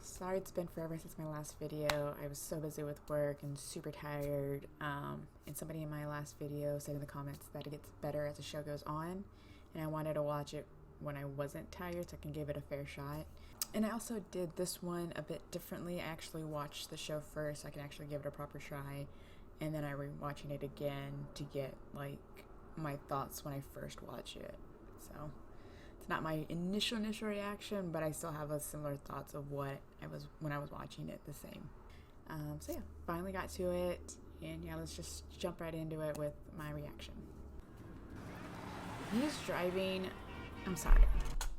Sorry it's been forever since my last video. I was so busy with work and super tired. And somebody in my last video said in the comments that it gets better as the show goes on. And I wanted to watch it when I wasn't tired so I can give it a fair shot. And I also did this one a bit differently. I actually watched the show first so I can actually give it a proper try. And then I re-watching it again to get like my thoughts when I first watch it. So it's not my initial reaction, but I still have a similar thoughts of what I was when I was watching it the same. So yeah, finally got to it, and yeah, let's just jump right into it with my reaction. He's driving, I'm sorry,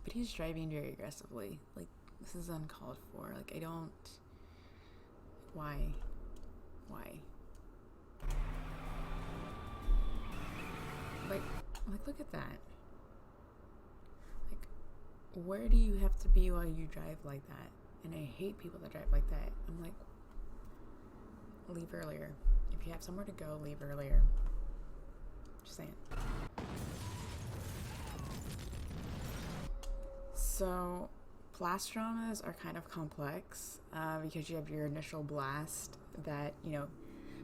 but he's driving very aggressively. Like, this is uncalled for. Like, I don't, why? Like, look at that. Where do you have to be while you drive like that? And I hate people that drive like that. I'm like, leave earlier. If you have somewhere to go, leave earlier. Just saying. So, blast traumas are kind of complex because you have your initial blast that, you know,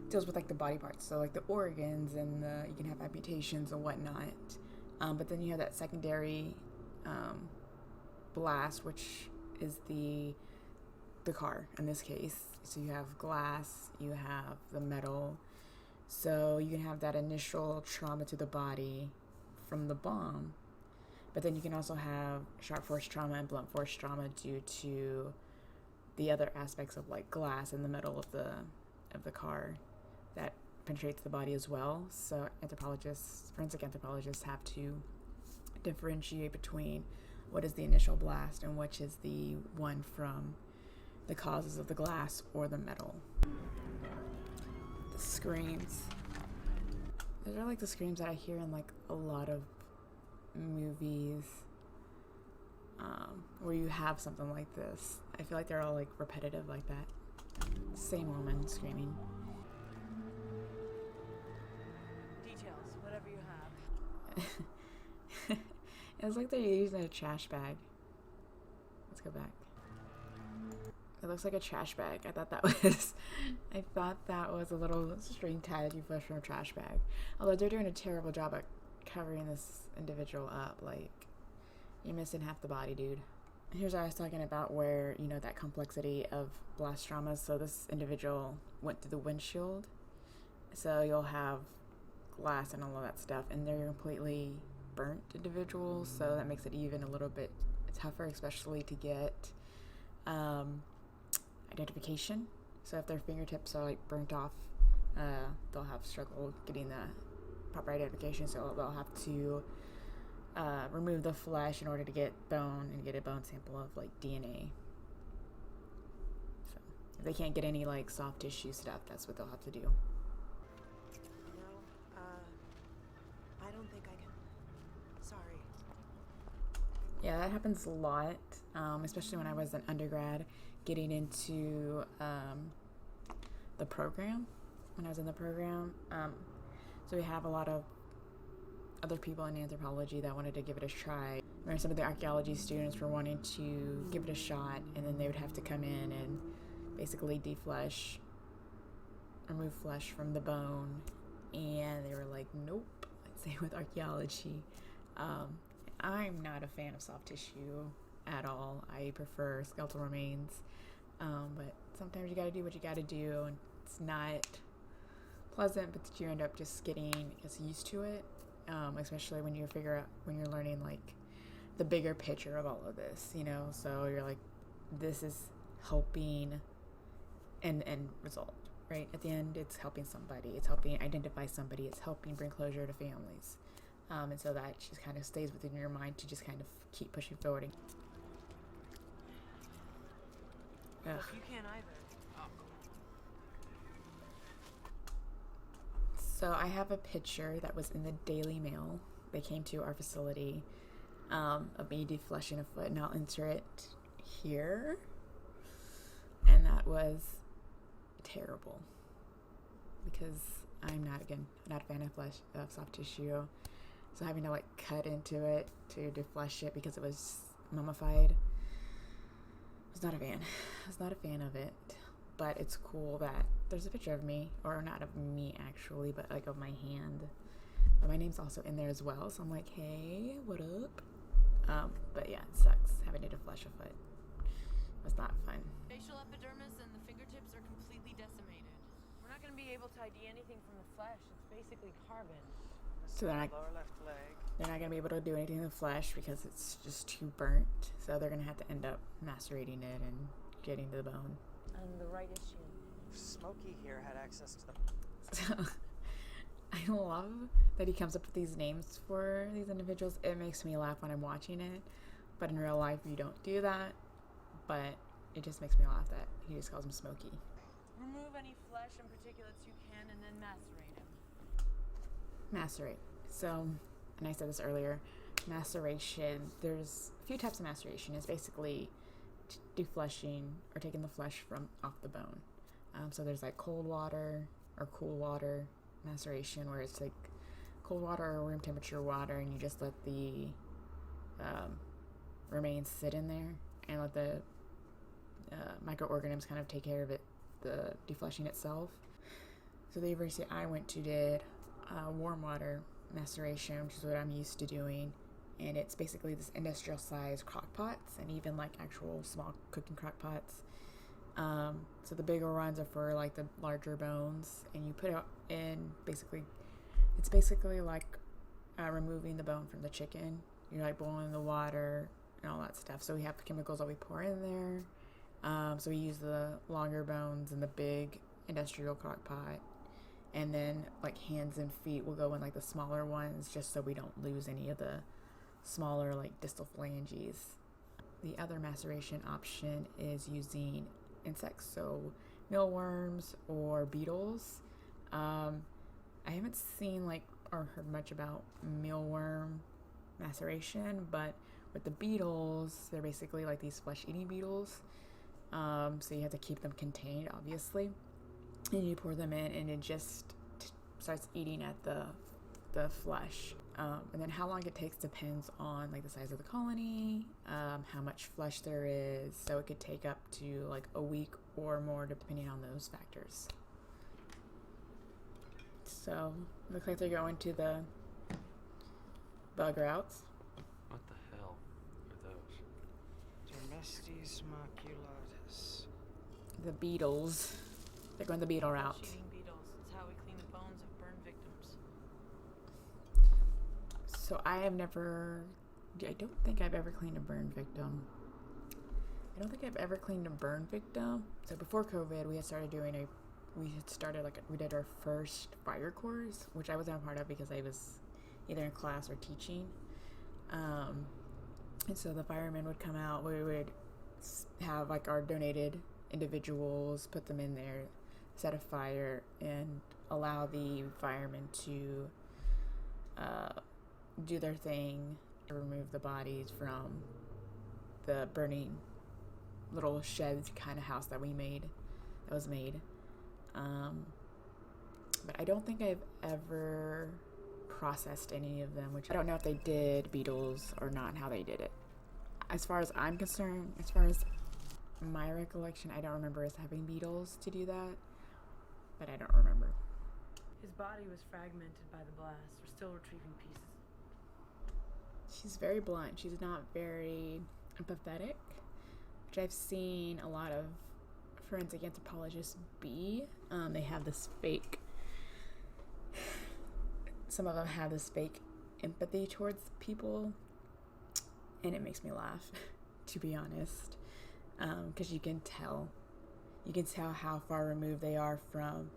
deals with like the body parts. So like the organs and you can have amputations and whatnot. But then you have that secondary blast, which is the car in this case. So you have glass, you have the metal, so you can have that initial trauma to the body from the bomb, but then you can also have sharp force trauma and blunt force trauma due to the other aspects of like glass and the metal of the car that penetrates the body as well. So forensic anthropologists have to differentiate between what is the initial blast and which is the one from the causes of the glass or the metal. The screams. Those are like the screams that I hear in like a lot of movies where you have something like this. I feel like they're all like repetitive like that. Same woman screaming. Details, whatever you have. It's like they're using a trash bag. Let's go back. It looks like a trash bag. I thought that was a little string tie that you flush from a trash bag. Although they're doing a terrible job at covering this individual up. Like, you're missing half the body, dude. Here's what I was talking about where, you know, that complexity of blast traumas. So this individual went through the windshield. So you'll have glass and all of that stuff, and they're completely burnt individuals, so that makes it even a little bit tougher, especially to get identification. So if their fingertips are like burnt off, they'll have struggle getting the proper identification, so they'll have to remove the flesh in order to get bone and get a bone sample of like DNA. So if they can't get any like soft tissue stuff, that's what they'll have to do. I don't think I can. Sorry. Yeah, that happens a lot, especially when I was an undergrad getting into the program. When I was in the program, so we have a lot of other people in anthropology that wanted to give it a try. Remember, some of the archaeology students were wanting to give it a shot, and then they would have to come in and basically deflesh, remove flesh from the bone, and they were like, nope. Same with archaeology. I'm not a fan of soft tissue at all. I prefer skeletal remains, but sometimes you gotta do what you gotta do, and it's not pleasant, but you end up just getting used to it, especially when you're learning like the bigger picture of all of this, you know. So you're like, this is helping end result, right? At the end, it's helping somebody, it's helping identify somebody, it's helping bring closure to families. And so that just kind of stays within your mind to just kind of keep pushing forward. Ugh. You can't either. So I have a picture that was in the Daily Mail. They came to our facility of me defleshing a foot, and I'll insert it here. And that was terrible because I'm not a fan of soft tissue. So having to like cut into it to deflesh it because it was mummified was not a fan. I was not a fan of it, but it's cool that there's a picture of me, or not of me actually, but like of my hand. But my name's also in there as well, so I'm like, hey, what up? But yeah, it sucks having to deflesh a foot. It was not fun. Facial epidermis and the fingertips are completely decimated. We're not going to be able to ID anything from the flesh. It's basically carbon. So they're Lower left leg. not going to be able to do anything in the flesh because it's just too burnt. So they're going to have to end up macerating it and getting to the bone. And the right issue. If Smokey here had access to the... So I love that he comes up with these names for these individuals. It makes me laugh when I'm watching it. But in real life, you don't do that. But it just makes me laugh that he just calls him Smokey. Remove any flesh and particulates you can and then macerate him. Macerate. So, and I said this earlier, maceration, there's a few types of maceration. It's basically defleshing or taking the flesh from off the bone. So there's like cold water or cool water maceration, where it's like cold water or room temperature water, and you just let the remains sit in there and let the microorganisms kind of take care of it, the defleshing itself. So the university I went to did warm water maceration, which is what I'm used to doing, and it's basically this industrial sized crock pots and even like actual small cooking crock pots. So the bigger ones are for like the larger bones, and you put it in it's basically like removing the bone from the chicken. You're like boiling the water and all that stuff. So we have chemicals that we pour in there. So we use the longer bones in the big industrial crock pot, and then like hands and feet will go in like the smaller ones, just so we don't lose any of the smaller like distal phalanges. The other maceration option is using insects, so mealworms or beetles. I haven't seen like or heard much about mealworm maceration, but with the beetles, they're basically like these flesh-eating beetles. So you have to keep them contained, obviously, and you pour them in, and it just starts eating at the flesh. And then how long it takes depends on like the size of the colony, how much flesh there is. So it could take up to like a week or more depending on those factors. So looks like they're going to the bug routes. What the hell are those? Dermestes maculatus. The beetles. They're going the beetle route. Flesh-eating beetles. It's how we clean the bones of burn victims. So I don't think I've ever cleaned a burn victim. So before COVID, we did our first fire course, which I wasn't a part of because I was either in class or teaching. And so the firemen would come out. We would have like our donated individuals, put them in there, set a fire, and allow the firemen to do their thing, remove the bodies from the burning little shed kind of house that was made. But I don't think I've ever processed any of them, which I don't know if they did beetles or not, and how they did it. As far as I'm concerned, as far as my recollection, I don't remember us having beetles to do that, but I don't remember. His body was fragmented by the blast. We're still retrieving pieces. She's very blunt. She's not very empathetic, which I've seen a lot of forensic anthropologists be. They have this fake, some of them have this fake empathy towards people, and it makes me laugh, to be honest, because you can tell how far removed they are from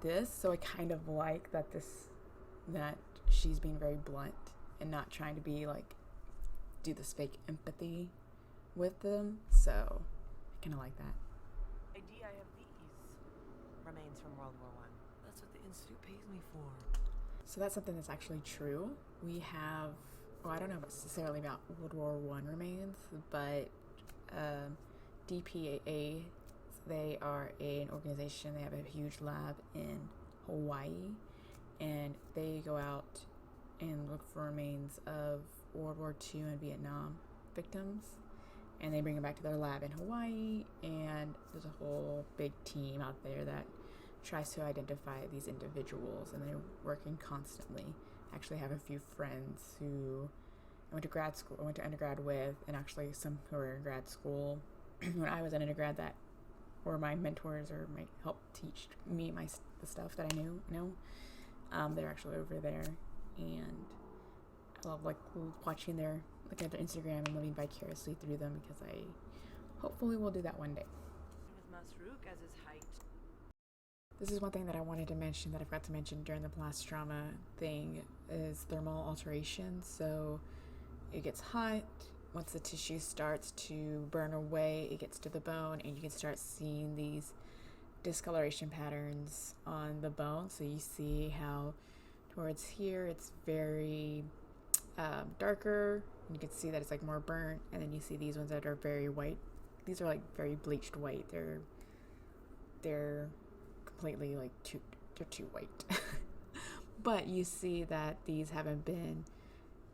this. So I kind of like that she's being very blunt and not trying to be like do this fake empathy with them. So I kind of like that. ID, I have these. Remains from World War I. That's what the Institute pays me for. So that's something that's actually true. We have, well, I don't know necessarily about World War I remains, but DPAA, they are an organization. They have a huge lab in Hawaii, and they go out and look for remains of World War II and Vietnam victims, and they bring them back to their lab in Hawaii, and there's a whole big team out there that tries to identify these individuals, and they're working constantly. I actually have a few friends who I went to undergrad with, and actually some who were in grad school when I was an undergrad that were my mentors or my help teach me the stuff that I knew. They're actually over there, and I love watching their at their Instagram and living vicariously through them, because I hopefully will do that one day. With Masruk as his height. This is one thing that I wanted to mention that I forgot to mention during the blast trauma thing is thermal alteration. So it gets hot. Once the tissue starts to burn away, it gets to the bone, and you can start seeing these discoloration patterns on the bone. So you see how towards here it's very darker. You can see that it's like more burnt, and then you see these ones that are very white. These are like very bleached white. They're completely like they're too white. But you see that these haven't been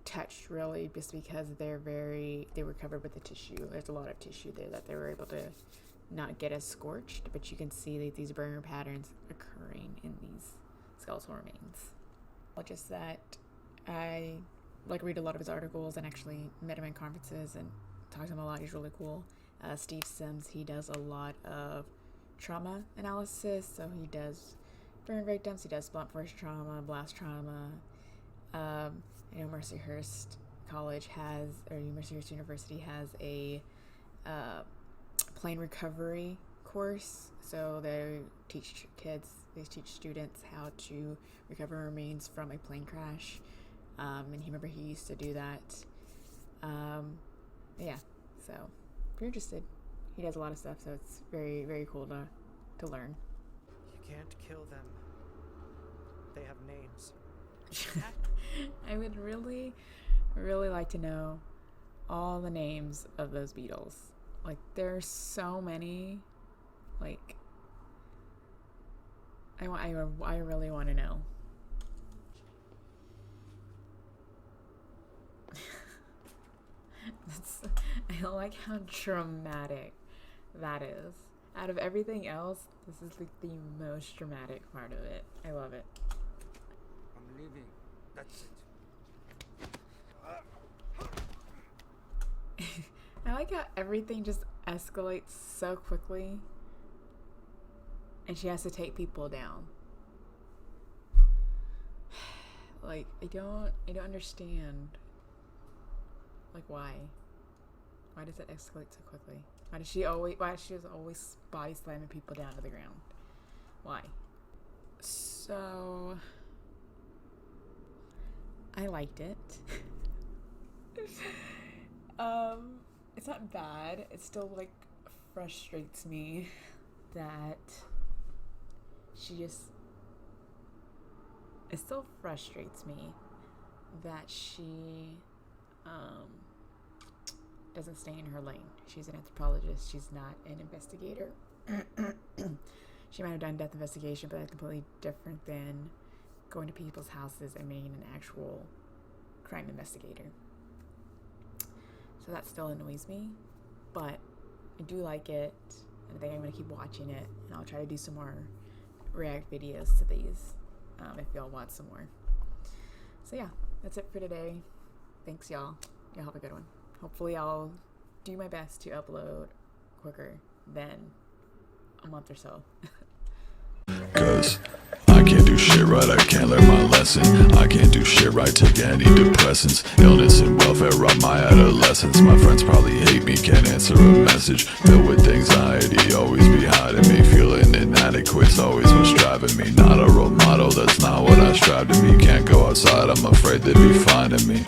touched really, just because they were covered with the tissue. There's a lot of tissue there that they were able to not get as scorched, but you can see that these burn patterns occurring in these skeletal remains. Just that I read a lot of his articles and actually met him in conferences and talked to him a lot. He's really cool. Steve Sims, he does a lot of trauma analysis. So he does burn victims, he does blunt force trauma, blast trauma. Mercyhurst University has a plane recovery course. So they teach students how to recover remains from a plane crash. And he used to do that. So if you're interested, he does a lot of stuff, so it's very, very cool to learn. You can't kill them. They have names. I would really, really like to know all the names of those beetles. Like, there's so many. Like, I really want to know. I like how dramatic that is. Out of everything else, this is like the most dramatic part of it. I love it. I'm leaving. That's it. I like how everything just escalates so quickly, and she has to take people down. Like, I don't understand. Like, why does it escalate so quickly? Why does she always body slamming people down to the ground? Why? So I liked it. It's not bad. It still like frustrates me that it still frustrates me that she doesn't stay in her lane. She's an anthropologist. She's not an investigator. She might have done death investigation, but that's completely different than going to people's houses and being an actual crime investigator. So that still annoys me, but I do like it, and I think I'm going to keep watching it, and I'll try to do some more react videos to these if y'all want some more. So yeah, that's it for today. Thanks, y'all. Y'all have a good one. Hopefully I'll do my best to upload quicker than a month or so. Cause I can't do shit right, I can't learn my lesson. I can't do shit right, take antidepressants. Illness and welfare robbed my adolescence. My friends probably hate me, can't answer a message. Filled with anxiety, always behind me. Feeling inadequate's always what's driving me. Not a role model, that's not what I strive to be. Can't go outside, I'm afraid they'd be finding me.